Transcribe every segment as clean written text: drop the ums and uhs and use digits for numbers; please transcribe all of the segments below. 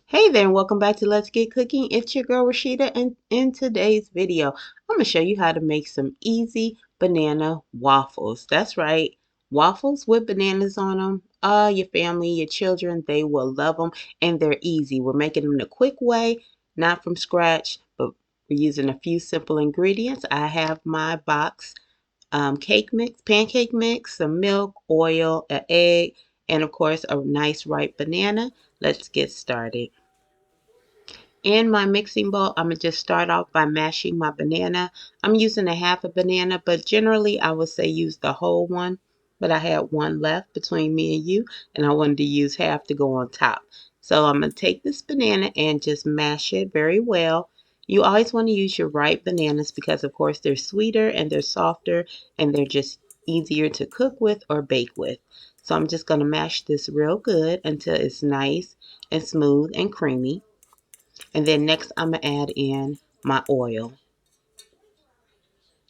Hey there, and welcome back to Let's Get Cooking. It's your girl Rashida, and in today's video, I'm going to show you how to make some easy banana waffles. That's right, waffles with bananas on them. Your family, your children, they will love them, and they're easy. We're making them the quick way, not from scratch, but we're using a few simple ingredients. I have my box cake mix, pancake mix, some milk, oil, an egg, and of course, a nice ripe banana. Let's get started. In my mixing bowl, I'm going to just start off by mashing my banana. I'm using a half a banana, but generally I would say use the whole one. But I had one left between me and you, and I wanted to use half to go on top. So I'm going to take this banana and just mash it very well. You always want to use your ripe bananas because, of course, they're sweeter and they're softer and they're just easier to cook with or bake with. So I'm just going to mash this real good until it's nice and smooth and creamy. And then next I'm going to add in my oil.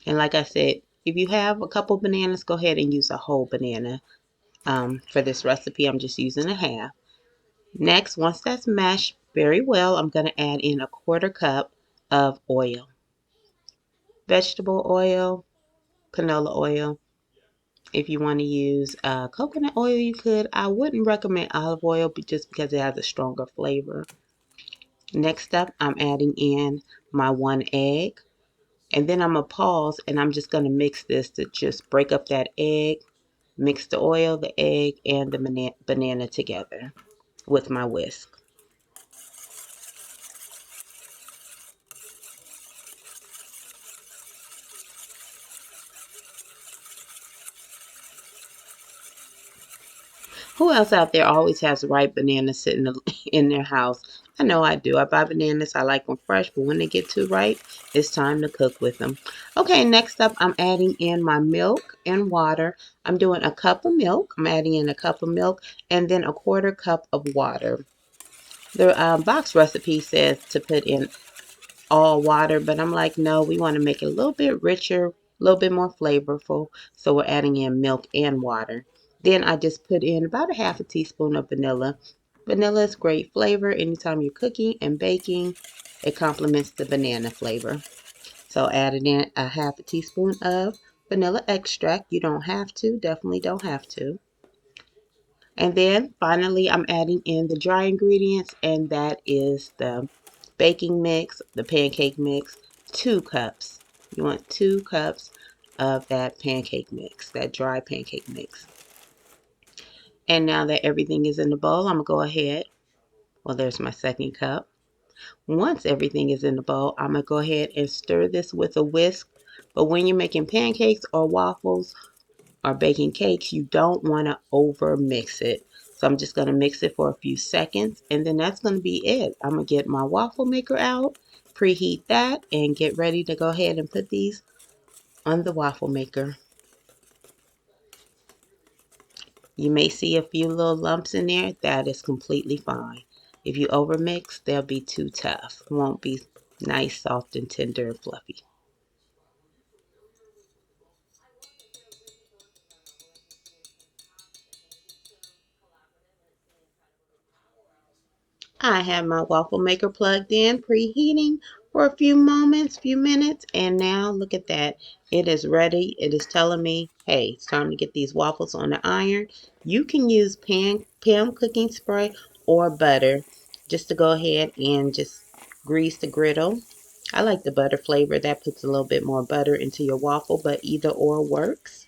And like I said, if you have a couple bananas, go ahead and use a whole banana. For this recipe, I'm just using a half. Next, once that's mashed very well, I'm going to add in a quarter cup of oil. Vegetable oil, canola oil. If you want to use coconut oil, you could. I wouldn't recommend olive oil just because it has a stronger flavor. Next up, I'm adding in my one egg. And then I'm going to pause and I'm just going to mix this to just break up that egg, mix the oil, the egg, and the banana together with my whisk. Who else out there always has ripe bananas sitting in their house? I know I do. I buy bananas. I like them fresh, but when they get too ripe, it's time to cook with them. Okay, next up, I'm adding in my milk and water. I'm doing a cup of milk. I'm adding in a cup of milk and then a quarter cup of water. The box recipe says to put in all water, but I'm like, no, we want to make it a little bit richer, a little bit more flavorful. So we're adding in milk and water. Then I just put in about a half a teaspoon of vanilla. Vanilla is great flavor. Anytime you're cooking and baking, it complements the banana flavor. So added in a half a teaspoon of vanilla extract. You don't have to, definitely don't have to. And then finally, I'm adding in the dry ingredients, and that is the baking mix, the pancake mix, 2 cups. You want 2 cups of that pancake mix, that dry pancake mix. And now that everything is in the bowl, I'm going to go ahead. Well, there's my second cup. Once everything is in the bowl, I'm going to go ahead and stir this with a whisk. But when you're making pancakes or waffles or baking cakes, you don't want to over mix it. So I'm just going to mix it for a few seconds, and then that's going to be it. I'm going to get my waffle maker out, preheat that, and get ready to go ahead and put these on the waffle maker. You may see a few little lumps in there. That is completely fine. If you over mix, they'll be too tough. It won't be nice, soft, and tender and fluffy. I have my waffle maker plugged in, preheating for a few minutes, and now look at that. It is ready. It is telling me, hey, it's time to get these waffles on the iron. You can use pan cooking spray or butter just to go ahead and just grease the griddle. I like the butter flavor. That puts a little bit more butter into your waffle, but either or works.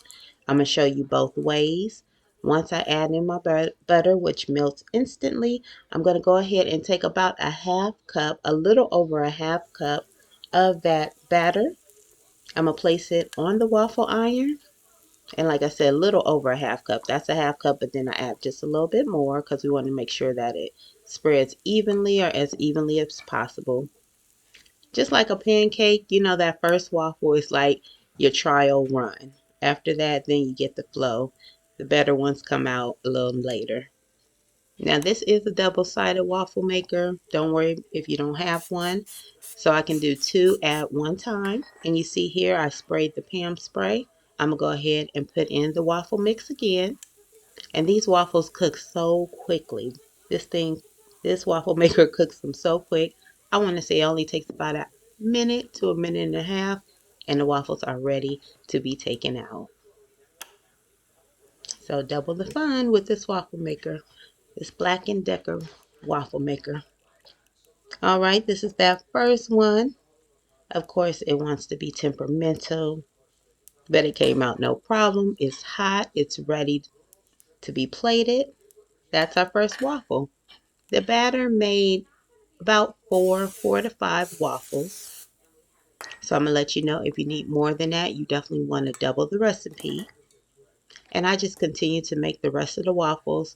I'm going to show you both ways. Once I add in my butter, which melts instantly, I'm going to go ahead and take about a half cup, a little over a half cup of that batter. I'm going to place it on the waffle iron. And like I said, a little over a half cup. That's a half cup, but then I add just a little bit more because we want to make sure that it spreads evenly or as evenly as possible. Just like a pancake, you know, that first waffle is like your trial run. After that, then you get the flow. The better ones come out a little later. Now, this is a double-sided waffle maker. Don't worry if you don't have one. So I can do 2 at one time. And you see here, I sprayed the Pam spray. I'm going to go ahead and put in the waffle mix again. And these waffles cook so quickly. This thing This waffle maker cooks them so quick. I want to say it only takes about a minute to a minute and a half, and the waffles are ready to be taken out. So double the fun with this waffle maker. This Black & Decker waffle maker. All right, this is that first one. Of course, it wants to be temperamental, but it came out no problem. It's hot. It's ready to be plated. That's our first waffle. The batter made about four to five waffles. So I'm going to let you know if you need more than that, you definitely want to double the recipe. And I just continue to make the rest of the waffles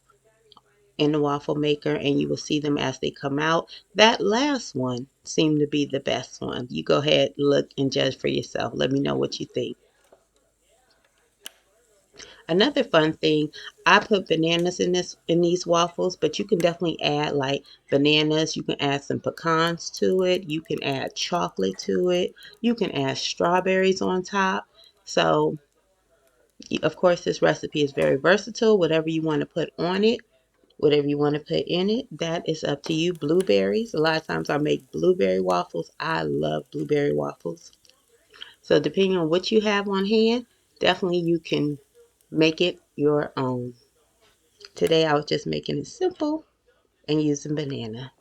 in the waffle maker, and you will see them as they come out. That last one seemed to be the best one. You go ahead, look, and judge for yourself. Let me know what you think. Another fun thing, I put bananas in these waffles, but you can definitely add like bananas. You can add some pecans to it. You can add chocolate to it. You can add strawberries on top. So, of course, this recipe is very versatile. Whatever you want to put on it, whatever you want to put in it, that is up to you. Blueberries. A lot of times I make blueberry waffles. I love blueberry waffles. So depending on what you have on hand, definitely you can make it your own. Today I was just making it simple and using banana.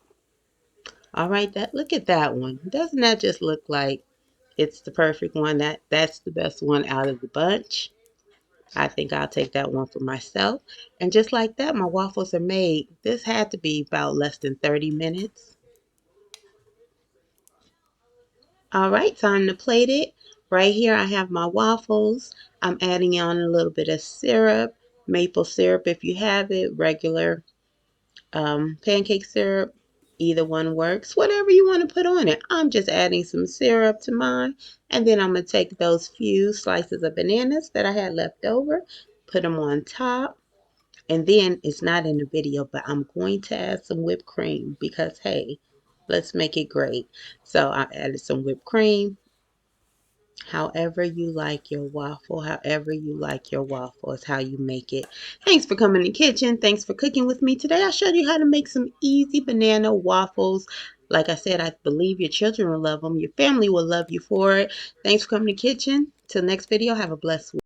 All right, look at that one. Doesn't that just look like it's the perfect one? That's the best one out of the bunch. I think I'll take that one for myself. And just like that, my waffles are made. This had to be about less than 30 minutes. All right, time to plate it. Right here I have my waffles. I'm adding on a little bit of syrup, maple syrup if you have it, regular pancake syrup. Either one works. Whatever you want to put on it. I'm just adding some syrup to mine. And then I'm going to take those few slices of bananas that I had left over, put them on top. And then it's not in the video, but I'm going to add some whipped cream because, hey, let's make it great. So I added some whipped cream. However you like your waffle, however you like your waffle is how you make it. Thanks for coming in the kitchen. Thanks for cooking with me today. I showed you how to make some easy banana waffles. Like I said, I believe your children will love them. Your family will love you for it. Thanks for coming to the kitchen. Till next video, have a blessed week.